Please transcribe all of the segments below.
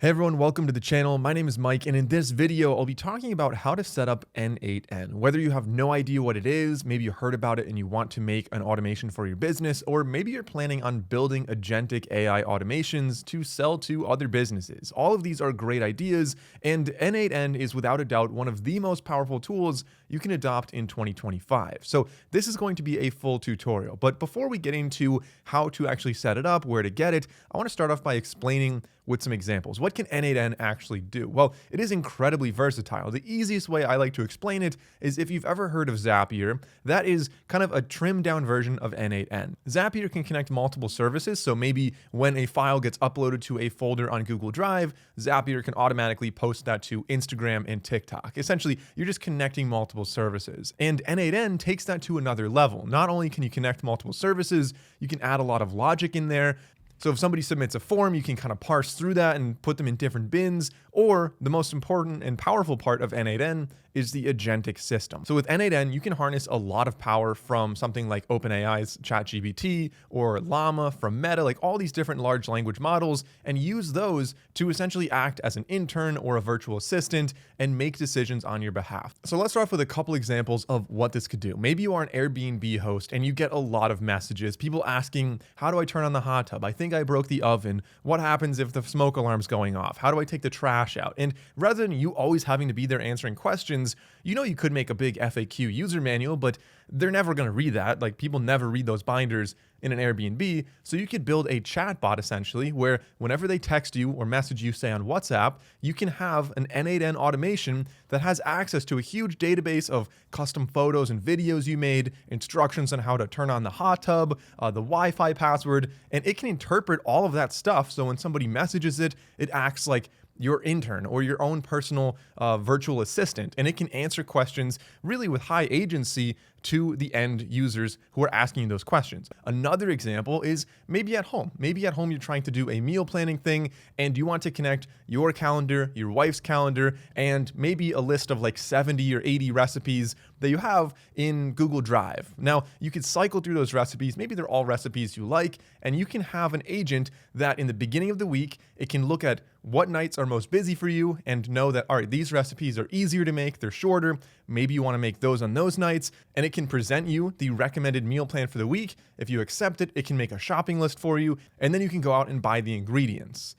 Hey everyone, welcome to the channel. My name is Mike, and in this video, I'll be talking about how to set up n8n. Whether you have no idea what it is, maybe you heard about it and you want to make an automation for your business, or maybe you're planning on building agentic AI automations to sell to other businesses. All of these are great ideas, and n8n is without a doubt one of the most powerful tools you can adopt in 2025. So this is going to be a full tutorial. But before we get into how to actually set it up, where to get it, I want to start off by explaining with some examples. What can n8n actually do? Well, it is incredibly versatile. The easiest way I like to explain it is if you've ever heard of Zapier, that is kind of a trimmed down version of n8n. Zapier can connect multiple services, so maybe when a file gets uploaded to a folder on Google Drive, Zapier can automatically post that to Instagram and TikTok. Essentially, you're just connecting multiple services. And n8n takes that to another level. Not only can you connect multiple services, you can add a lot of logic in there. So if somebody submits a form, you can kind of parse through that and put them in different bins. Or the most important and powerful part of n8n is the agentic system. So with n8n, you can harness a lot of power from something like OpenAI's ChatGPT or Llama from Meta, like all these different large language models, and use those to essentially act as an intern or a virtual assistant and make decisions on your behalf. So let's start off with a couple examples of what this could do. Maybe you are an Airbnb host and you get a lot of messages, people asking, how do I turn on the hot tub? I think I broke the oven. What happens if the smoke alarm's going off? How do I take the trash out? And rather than you always having to be there answering questions, you could make a big FAQ user manual, but they're never going to read that. Like, people never read those binders in an Airbnb. So you could build a chat bot essentially where whenever they text you or message you, say on WhatsApp, you can have an n8n automation that has access to a huge database of custom photos and videos you made, instructions on how to turn on the hot tub, the Wi-Fi password, and it can interpret all of that stuff. So when somebody messages it, it acts like your intern or your own personal virtual assistant, and it can answer questions really with high agency to the end users who are asking you those questions. Another example is maybe at home. Maybe at home you're trying to do a meal planning thing and you want to connect your calendar, your wife's calendar, and maybe a list of like 70 or 80 recipes that you have in Google Drive. Now, you could cycle through those recipes. Maybe they're all recipes you like, and you can have an agent that in the beginning of the week, it can look at what nights are most busy for you and know that, all right, these recipes are easier to make, they're shorter. Maybe you want to make those on those nights, and it can present you the recommended meal plan for the week. If you accept it, it can make a shopping list for you, and then you can go out and buy the ingredients.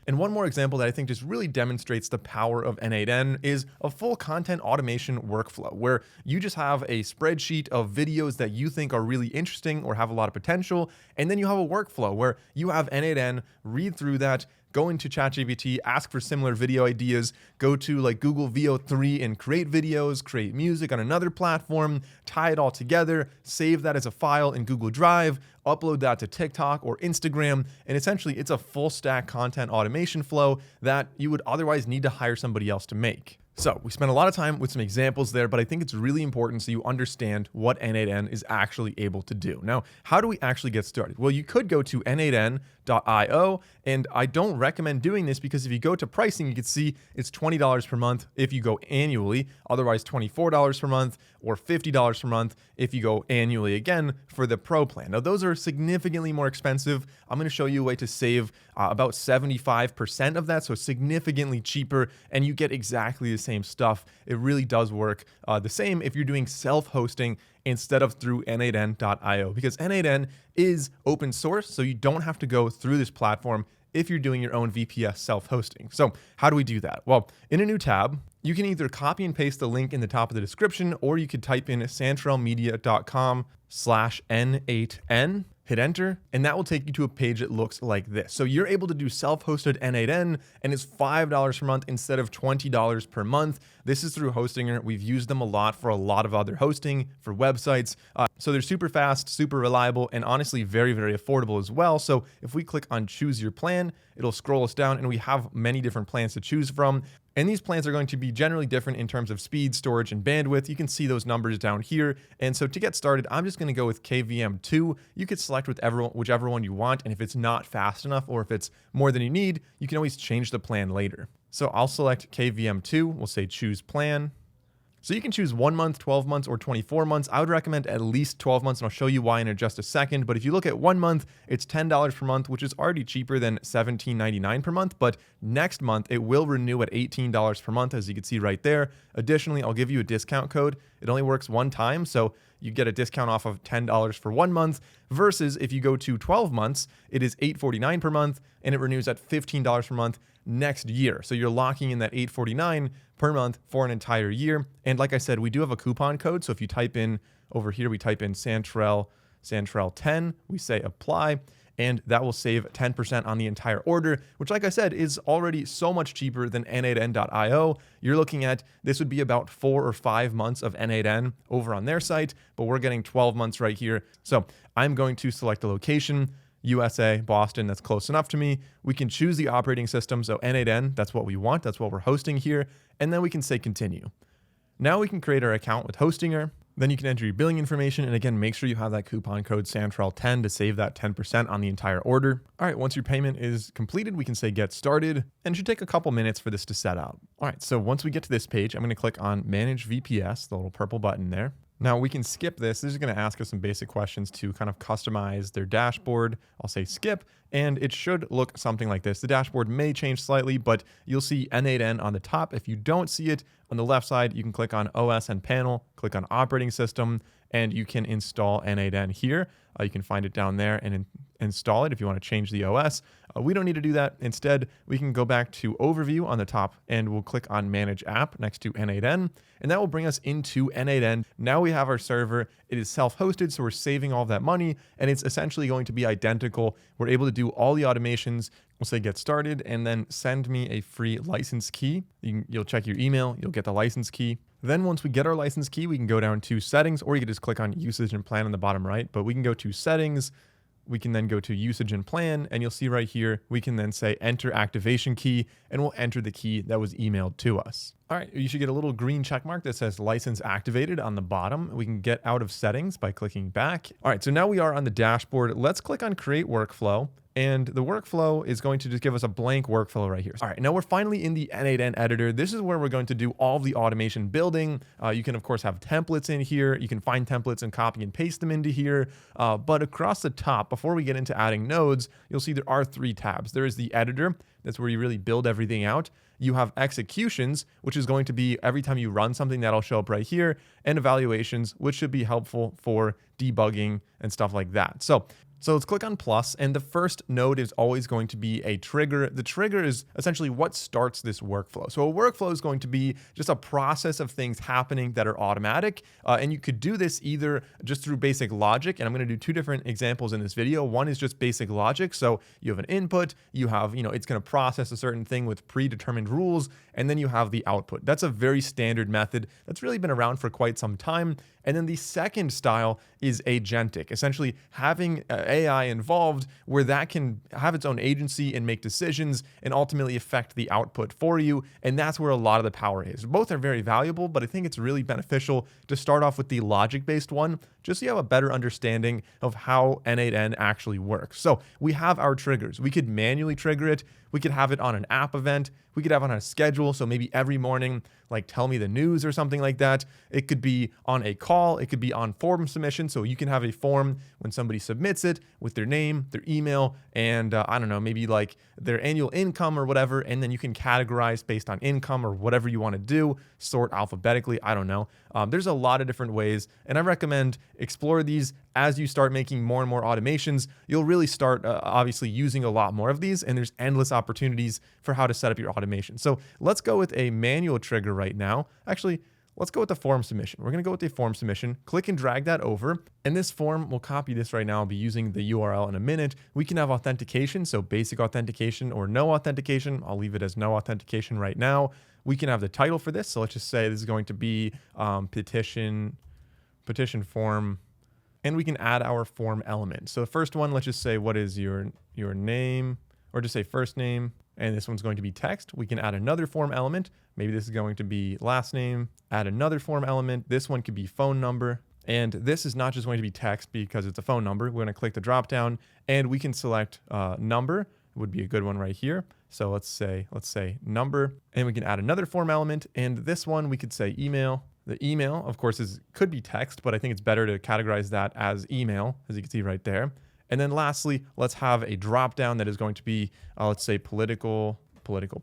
And one more example that I think just really demonstrates the power of n8n is a full content automation workflow where you just have a spreadsheet of videos that you think are really interesting or have a lot of potential. And then you have a workflow where you have n8n read through that, go into ChatGPT, ask for similar video ideas, go to like Google VO3 and create videos, create music on another platform, tie it all together, save that as a file in Google Drive, upload that to TikTok or Instagram, and essentially it's a full stack content automation flow that you would otherwise need to hire somebody else to make. So we spent a lot of time with some examples there, but I think it's really important so you understand what n8n is actually able to do. Now, how do we actually get started? Well, you could go to n8n.io, and I don't recommend doing this because if you go to pricing, you can see it's $20 per month if you go annually, otherwise $24 per month or $50 per month if you go annually again for the pro plan. Now, those are significantly more expensive. I'm going to show you a way to save about 75% of that, so significantly cheaper, and you get exactly the same stuff. It really does work the same if you're doing self-hosting instead of through n8n.io, because n8n is open source, so you don't have to go through this platform if you're doing your own VPS self-hosting. So how do we do that? Well, in a new tab, you can either copy and paste the link in the top of the description, or you could type in santrelmedia.com/n8n, hit enter, and that will take you to a page that looks like this. So you're able to do self-hosted n8n, and it's $5 per month instead of $20 per month. This is through Hostinger. We've used them a lot for a lot of other hosting for websites. So they're super fast, super reliable, and honestly very, very affordable as well. So if we click on choose your plan, it'll scroll us down and we have many different plans to choose from. And these plans are going to be generally different in terms of speed, storage, and bandwidth. You can see those numbers down here. And so to get started, I'm just going to go with KVM2. You could select whichever one you want. And if it's not fast enough or if it's more than you need, you can always change the plan later. So I'll select KVM2. We'll say choose plan. So you can choose 1 month, 12 months, or 24 months. I would recommend at least 12 months, and I'll show you why in just a second. But if you look at 1 month, it's $10 per month, which is already cheaper than $17.99 per month. But next month, it will renew at $18 per month, as you can see right there. Additionally, I'll give you a discount code. It only works one time, so you get a discount off of $10 for 1 month, versus if you go to 12 months, it is $8.49 per month, and it renews at $15 per month next year. So you're locking in that $8.49 per month for an entire year. And like I said, we do have a coupon code. So if you type in over here, we type in Santrel 10, we say apply, and that will save 10% on the entire order, which, like I said, is already so much cheaper than n8n.io. You're looking at, this would be about 4 or 5 months of n8n over on their site, but we're getting 12 months right here. So I'm going to select the location, USA, Boston, that's close enough to me. We can choose the operating system, so n8n, that's what we want, that's what we're hosting here, and then we can say continue. Now we can create our account with Hostinger. Then you can enter your billing information, and again, make sure you have that coupon code Santrel10 to save that 10% on the entire order. All right, once your payment is completed, we can say get started, and it should take a couple minutes for this to set up. All right, so once we get to this page, I'm going to click on Manage VPS, the little purple button there. Now we can skip this. This is going to ask us some basic questions to kind of customize their dashboard. I'll say skip, and it should look something like this. The dashboard may change slightly, but you'll see n8n on the top. If you don't see it on the left side, you can click on OS and panel, click on operating system, and you can install n8n here. You can find it down there and install it if you want to change the OS. We don't need to do that. Instead, we can go back to overview on the top, and we'll click on manage app next to n8n, and that will bring us into n8n. Now we have our server. It is self-hosted, so we're saving all that money, and it's essentially going to be identical. We're able to do all the automations. We'll say get started, and then send me a free license key. You'll check your email, you'll get the license key. Then once we get our license key, we can go down to settings, or you can just click on usage and plan on the bottom right, but we can go to settings. We can then go to usage and plan, and you'll see right here, we can then say enter activation key, and we'll enter the key that was emailed to us. All right, you should get a little green check mark that says license activated on the bottom. We can get out of settings by clicking back. All right, so now we are on the dashboard. Let's click on create workflow. And the workflow is going to just give us a blank workflow right here. All right, now we're finally in the n8n editor. This is where we're going to do all of the automation building. You can, of course, have templates in here. You can find templates and copy and paste them into here. But across the top, before we get into adding nodes, you'll see there are 3 tabs. There is the editor. That's where you really build everything out. You have executions, which is going to be every time you run something, that'll show up right here, and evaluations, which should be helpful for debugging and stuff like that. So let's click on plus, and the first node is always going to be a trigger. The trigger is essentially what starts this workflow. So a workflow is going to be just a process of things happening that are automatic, and you could do this either just through basic logic, and I'm going to do 2 different examples in this video. One is just basic logic. So you have an input, you have, it's going to process a certain thing with predetermined rules, and then you have the output. That's a very standard method that's really been around for quite some time. And then the second style is agentic, essentially having AI involved where that can have its own agency and make decisions and ultimately affect the output for you. And that's where a lot of the power is. Both are very valuable, but I think it's really beneficial to start off with the logic-based one, just so you have a better understanding of how n8n actually works. So we have our triggers. We could manually trigger it. We could have it on an app event. We could have it on a schedule. So maybe every morning, like tell me the news or something like that. It could be on a call. It could be on form submission. So you can have a form when somebody submits it with their name, their email, and I don't know, maybe like their annual income or whatever. And then you can categorize based on income or whatever you want to do, sort alphabetically. I don't know. There's a lot of different ways, and I recommend explore these as you start making more and more automations. You'll really start obviously using a lot more of these, and there's endless opportunities for how to set up your automation. So let's go with a manual trigger right now. Actually, let's go with the form submission. We're going to go with the form submission, click and drag that over. And this form, we'll copy this right now. I'll be using the URL in a minute. We can have authentication, so basic authentication or no authentication. I'll leave it as no authentication right now. We can have the title for this. So let's just say this is going to be petition form, and we can add our form element. So the first one, let's just say, what is your name, or just say first name. And this one's going to be text. We can add another form element. Maybe this is going to be last name, add another form element. This one could be phone number. And this is not just going to be text because it's a phone number. We're going to click the drop down, and we can select number. Would be a good one right here. So let's say number, and we can add another form element. And this one we could say email. The email, of course, could be text, but I think it's better to categorize that as email, as you can see right there. And then lastly, let's have a drop down that is going to be, let's say political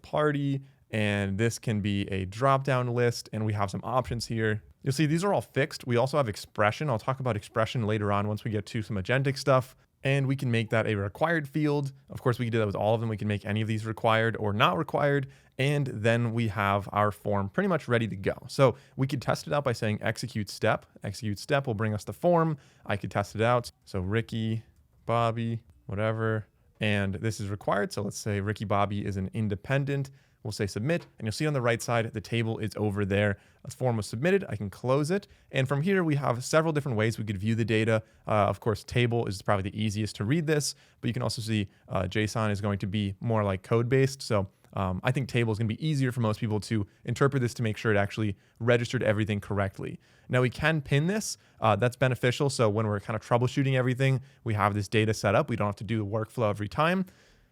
party. And this can be a drop down list. And we have some options here. You'll see these are all fixed. We also have expression. I'll talk about expression later on once we get to some agentic stuff. And we can make that a required field. Of course, we can do that with all of them. We can make any of these required or not required. And then we have our form pretty much ready to go. So we could test it out by saying execute step. Execute step will bring us the form. I could test it out. So Ricky, Bobby, whatever. And this is required. So let's say Ricky Bobby is an independent. We'll say submit, and you'll see on the right side, the table is over there. A form was submitted. I can close it. And from here, we have several different ways we could view the data. Of course, table is probably the easiest to read this, but you can also see JSON is going to be more like code-based. So I think table is going to be easier for most people to interpret this to make sure it actually registered everything correctly. Now we can pin this. That's beneficial. So when we're kind of troubleshooting everything, we have this data set up. We don't have to do the workflow every time.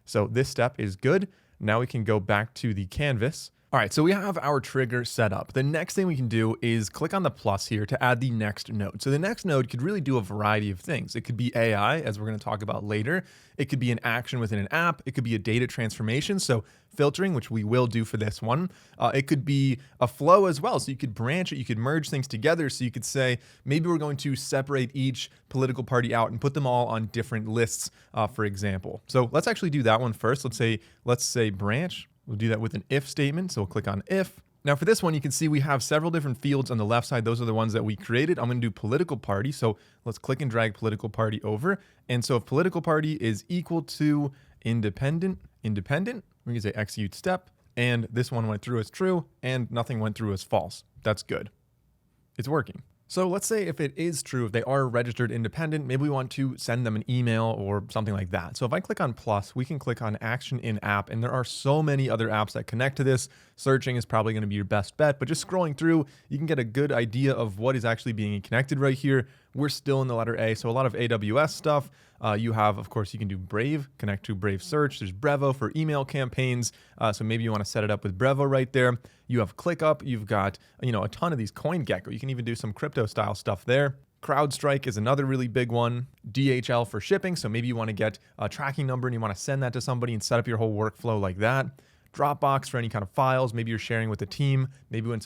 So this step is good. Now we can go back to the canvas. All right, so we have our trigger set up. The next thing we can do is click on the plus here to add the next node. So the next node could really do a variety of things. It could be AI, as we're going to talk about later. It could be an action within an app. It could be a data transformation, so filtering, which we will do for this one. It could be a flow as well, so you could branch it, you could merge things together. So you could say, maybe we're going to separate each political party out and put them all on different lists, for example. So let's actually do that one first. Let's say branch. We'll do that with an if statement. So we'll click on if. Now for this one, you can see we have several different fields on the left side. Those are the ones that we created. I'm going to do political party. So let's click and drag political party over. And so if political party is equal to independent, we can say execute step. And this one went through as true and nothing went through as false. That's good. It's working. So let's say if it is true, if they are registered independent, maybe we want to send them an email or something like that. So if I click on plus, we can click on action in app, and there are so many other apps that connect to this. Searching is probably going to be your best bet, but just scrolling through, you can get a good idea of what is actually being connected right here. We're still in the letter A, so a lot of AWS stuff. You have, of course, you can do Brave, connect to Brave Search. There's Brevo for email campaigns. So maybe you want to set it up with Brevo right there. You have ClickUp. You've got, a ton of these CoinGecko. You can even do some crypto style stuff there. CrowdStrike is another really big one. DHL for shipping. So maybe you want to get a tracking number and you want to send that to somebody and set up your whole workflow like that. Dropbox for any kind of files. Maybe you're sharing with a team. Maybe when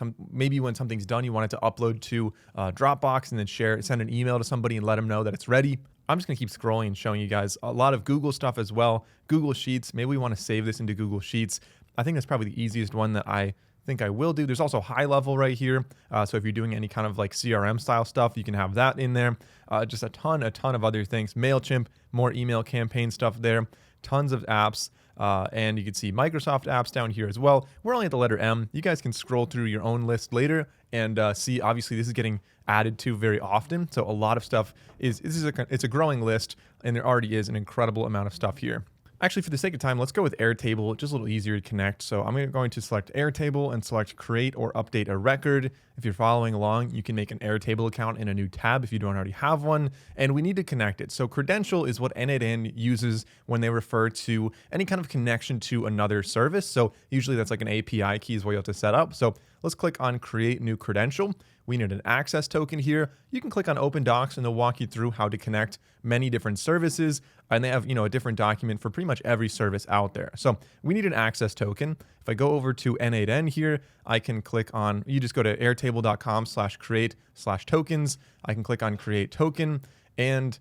something's done, you want it to upload to Dropbox and then send an email to somebody and let them know that it's ready. I'm just going to keep scrolling and showing you guys a lot of Google stuff as well. Google Sheets. Maybe we want to save this into Google Sheets. I think that's probably the easiest one that I think I will do. There's also high level right here. So if you're doing any kind of like CRM style stuff, you can have that in there. Just a ton of other things. MailChimp, more email campaign stuff there. Tons of apps. And you can see Microsoft apps down here as well. We're only at the letter M. You guys can scroll through your own list later and see, obviously, this is getting added to very often. So a lot of stuff it's a growing list, and there already is an incredible amount of stuff here. Actually, for the sake of time, let's go with Airtable, just a little easier to connect. So I'm going to select Airtable and select create or update a record. If you're following along, you can make an Airtable account in a new tab if you don't already have one, and we need to connect it. So credential is what n8n uses when they refer to any kind of connection to another service. So usually that's like an API key is what you have to set up. So let's click on create new credential. We need an access token here. You can click on Open Docs and they'll walk you through how to connect many different services. And they have, a different document for pretty much every service out there. So we need an access token. If I go over to n8n here, I can click on, you just go to airtable.com/create/tokens. I can click on create token and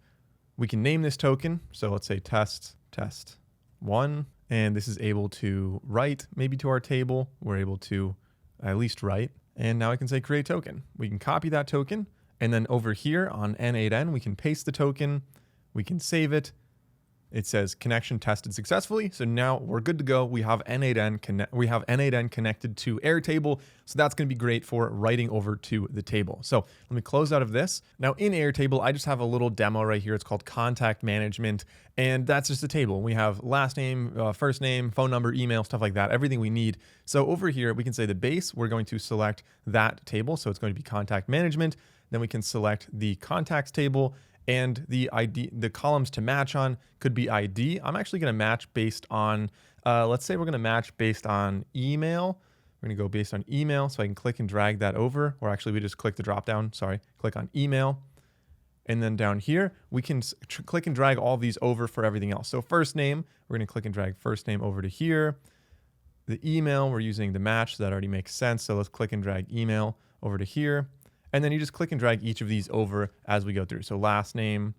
we can name this token. So let's say test 1. And this is able to write maybe to our table. We're able to at least write. And now I can say create token. We can copy that token. And then over here on n8n, we can paste the token. We can save it. It says connection tested successfully. So now we're good to go. We have n8n connected to Airtable. So that's going to be great for writing over to the table. So let me close out of this. Now in Airtable, I just have a little demo right here. It's called contact management. And that's just a table. We have last name, first name, phone number, email, stuff like that, everything we need. So over here, we can say the base, we're going to select that table. So it's going to be contact management. Then we can select the contacts table. And the ID, the columns to match on could be ID. I'm actually going to match based on, let's say we're going to match based on email, We're going to go based on email. So I can click and drag that over, or actually we just click the drop down. Sorry, click on email. And then down here, we can click and drag all these over for everything else. So first name, we're going to click and drag first name over to here. The email, we're using the match. So that already makes sense. So let's click and drag email over to here. And then you just click and drag each of these over as we go through. So last name,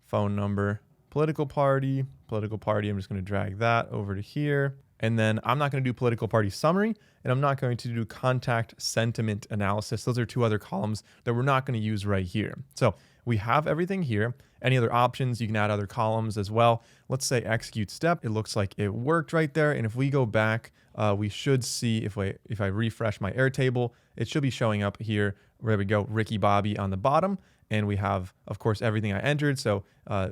phone number, political party, I'm just going to drag that over to here. And then I'm not going to do political party summary, and I'm not going to do contact sentiment analysis. Those are two other columns that we're not going to use right here. So we have everything here. Any other options, you can add other columns as well. Let's say execute step. It looks like it worked right there. And if we go back, we should see if I refresh my Airtable, it should be showing up here. There we go, Ricky Bobby on the bottom. And we have, of course, everything I entered. So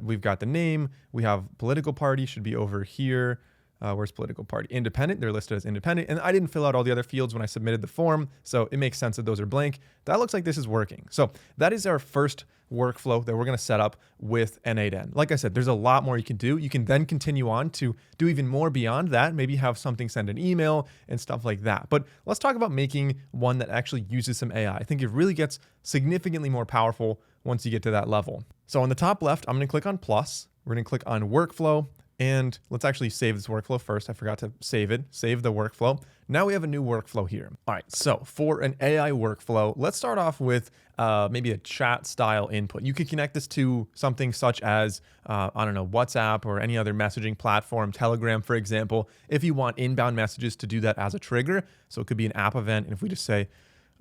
we've got the name. We have political party should be over here. Where's political party? Independent. They're listed as independent. And I didn't fill out all the other fields when I submitted the form. So it makes sense that those are blank. That looks like this is working. So that is our first workflow that we're going to set up with n8n. Like I said, there's a lot more you can do. You can then continue on to do even more beyond that. Maybe have something send an email and stuff like that. But let's talk about making one that actually uses some AI. I think it really gets significantly more powerful once you get to that level. So on the top left, I'm going to click on plus. We're going to click on workflow. And let's actually save this workflow first. I forgot to save it. Save the workflow. Now we have a new workflow here. All right, so for an AI workflow, let's start off with maybe a chat style input. You could connect this to something such as, I don't know, WhatsApp or any other messaging platform, Telegram, for example, if you want inbound messages to do that as a trigger. So it could be an app event. And if we just say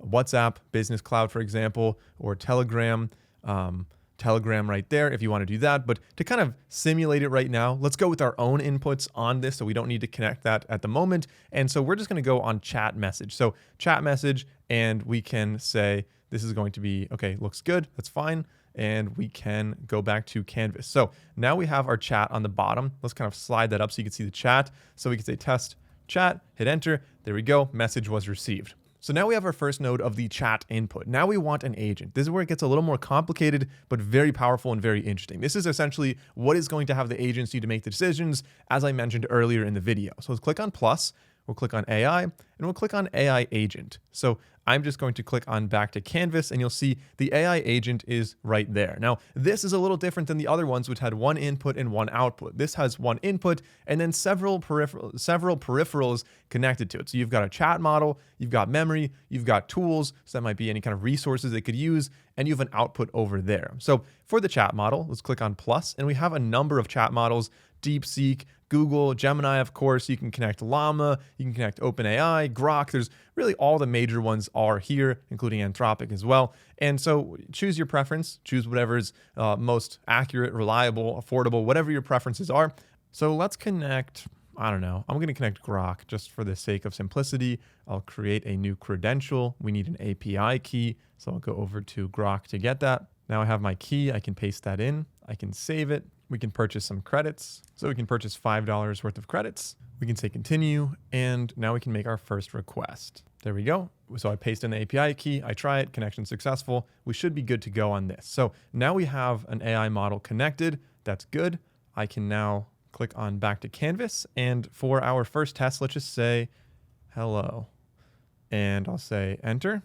WhatsApp, Business Cloud, for example, or Telegram, Telegram right there if you want to do that. But to kind of simulate it right now, let's go with our own inputs on this. So we don't need to connect that at the moment. And so we're just going to go on chat message. So chat message, and we can say, this is going to be, okay, looks good. That's fine. And we can go back to Canvas. So now we have our chat on the bottom. Let's kind of slide that up so you can see the chat. So we can say test chat, hit enter. There we go. Message was received. So now we have our first node of the chat input. Now we want an agent. This is where it gets a little more complicated, but very powerful and very interesting. This is essentially what is going to have the agents need to make the decisions, as I mentioned earlier in the video. So let's click on plus, we'll click on AI, and we'll click on AI agent. So I'm just going to click on back to Canvas, and you'll see the AI agent is right there. Now, this is a little different than the other ones, which had one input and one output. This has one input and then several peripherals connected to it. So you've got a chat model, you've got memory, you've got tools. So that might be any kind of resources they could use, and you have an output over there. So for the chat model, let's click on plus, and we have a number of chat models: DeepSeek, Google, Gemini, of course. You can connect Llama, you can connect OpenAI, Grok. There's really all the major ones are here, including Anthropic as well. And so choose your preference, choose whatever is most accurate, reliable, affordable, whatever your preferences are. So let's connect, I don't know, I'm going to connect Grok just for the sake of simplicity. I'll create a new credential. We need an API key. So I'll go over to Grok to get that. Now I have my key. I can paste that in. I can save it. We can purchase some credits. So we can purchase $5 worth of credits. We can say continue, and now we can make our first request. There we go. So I paste in the API key, I try it, connection successful. We should be good to go on this. So now we have an AI model connected. That's good. I can now click on back to Canvas, and for our first test, let's just say hello. And I'll say enter.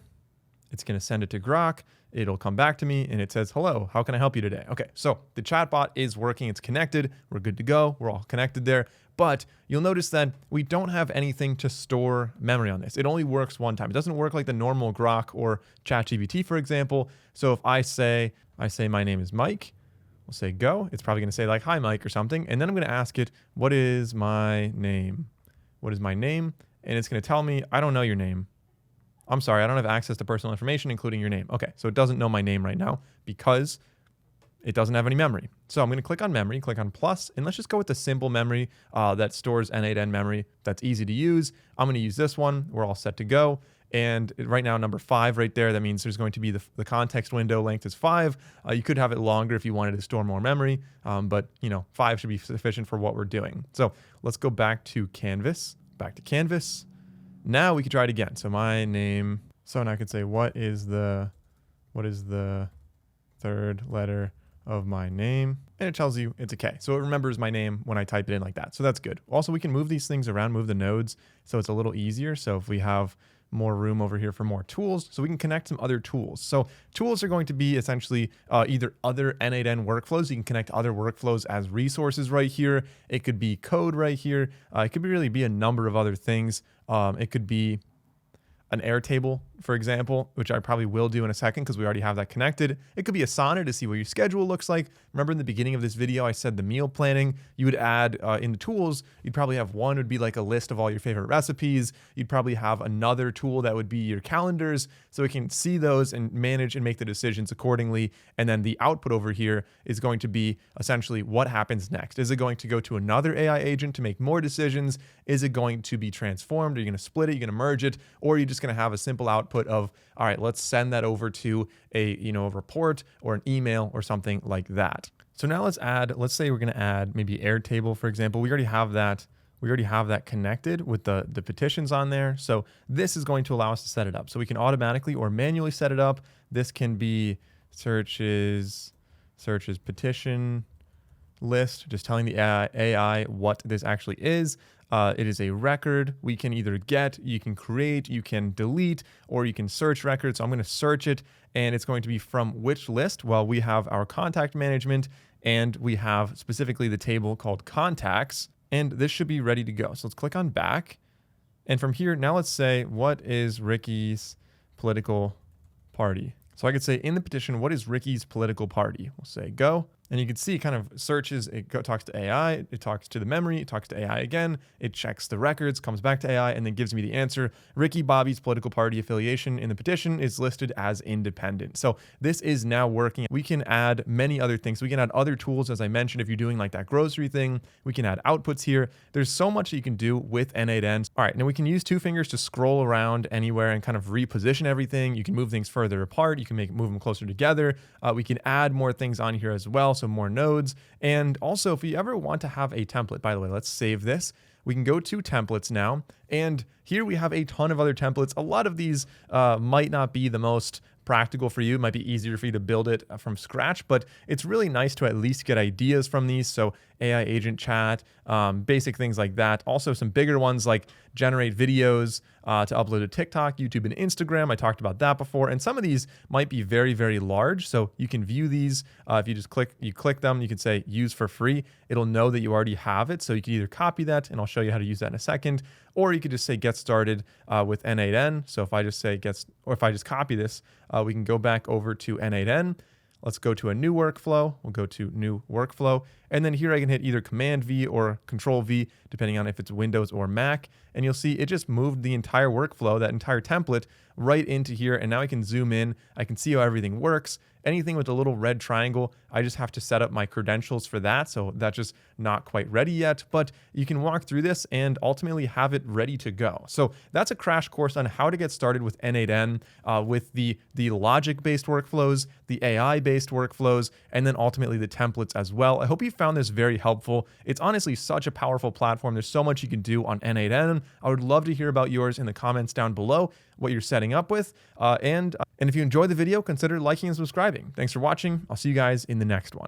It's going to send it to Grok. It'll come back to me and it says, hello, how can I help you today? Okay, so the chatbot is working. It's connected. We're good to go. We're all connected there. But you'll notice that we don't have anything to store memory on this. It only works one time. It doesn't work like the normal Grok or ChatGPT, for example. So if I say my name is Mike, we'll say go. It's probably going to say like, hi, Mike, or something. And then I'm going to ask it, what is my name? What is my name? And it's going to tell me, I don't know your name. I'm sorry, I don't have access to personal information, including your name. Okay, so it doesn't know my name right now because it doesn't have any memory. So I'm going to click on memory, click on plus, and let's just go with the simple memory that stores n8n memory. That's easy to use. I'm going to use this one. We're all set to go. And right now, number 5 right there, that means there's going to be the context window length is 5. You could have it longer if you wanted to store more memory, but 5 should be sufficient for what we're doing. So let's go back to Canvas, back to Canvas. Now we can try it again. So my name, so now I could say, what is the third letter of my name, and it tells you it's a K. So it remembers my name when I type it in like that. So that's good. Also, we can move these things around, move the nodes, so it's a little easier. So if we have more room over here for more tools, so we can connect some other tools. So tools are going to be essentially either other n8n workflows. You can connect other workflows as resources right here. It could be code right here. It could really be a number of other things. It could be an Airtable, for example, which I probably will do in a second because we already have that connected. It could be Asana to see what your schedule looks like. Remember in the beginning of this video, I said the meal planning, you would add in the tools, you'd probably have one would be like a list of all your favorite recipes. You'd probably have another tool that would be your calendars, so we can see those and manage and make the decisions accordingly. And then the output over here is going to be essentially what happens next. Is it going to go to another AI agent to make more decisions? Is it going to be transformed? Are you going to split it? Are you going to merge it? Or are you just going to have a simple output of, all right, let's send that over to a report or an email or something like that. So now let's say we're going to add maybe Airtable, for example. We already have that connected with the petitions on there. So this is going to allow us to set it up. So we can automatically or manually set it up. This can be searches petition list, just telling the AI what this actually is. It is a record. We can either you can create, you can delete, or you can search records. So I'm going to search it, and it's going to be from which list? Well, we have our contact management, and we have specifically the table called contacts, and this should be ready to go. So let's click on back. And from here, now let's say, what is Ricky's political party? So I could say in the petition, what is Ricky's political party? We'll say go. And you can see it kind of searches, talks to AI, it talks to the memory, it talks to AI again, it checks the records, comes back to AI, and then gives me the answer. Ricky Bobby's political party affiliation in the petition is listed as independent. So this is now working. We can add many other things. We can add other tools, as I mentioned, if you're doing like that grocery thing. We can add outputs here. There's so much that you can do with n8n. All right, now we can use two fingers to scroll around anywhere and kind of reposition everything. You can move things further apart. You can move them closer together. We can add more things on here as well. So more nodes. And also, if you ever want to have a template, by the way, let's save this. We can go to templates now. And here we have a ton of other templates. A lot of these might not be the most practical for you. It might be easier for you to build it from scratch, but it's really nice to at least get ideas from these. So AI agent chat, basic things like that. Also some bigger ones like generate videos to upload to TikTok, YouTube, and Instagram. I talked about that before. And some of these might be very, very large. So you can view these. If you just click them, you can say use for free. It'll know that you already have it. So you can either copy that, and I'll show you how to use that in a second, or you could just say get started with n8n. So if I just say if I just copy this, we can go back over to n8n. Let's go to a new workflow. We'll go to new workflow. And then here I can hit either Command V or Control V, depending on if it's Windows or Mac. And you'll see it just moved the entire workflow, that entire template, right into here. And now I can zoom in. I can see how everything works. Anything with a little red triangle, I just have to set up my credentials for that. So that's just not quite ready yet, but you can walk through this and ultimately have it ready to go. So that's a crash course on how to get started with n8n, with the logic-based workflows, the AI-based workflows, and then ultimately the templates as well. I hope you found this very helpful. It's honestly such a powerful platform. There's so much you can do on n8n. I would love to hear about yours in the comments down below, what you're setting up with. And if you enjoyed the video, consider liking and subscribing. Thanks for watching. I'll see you guys in the next one.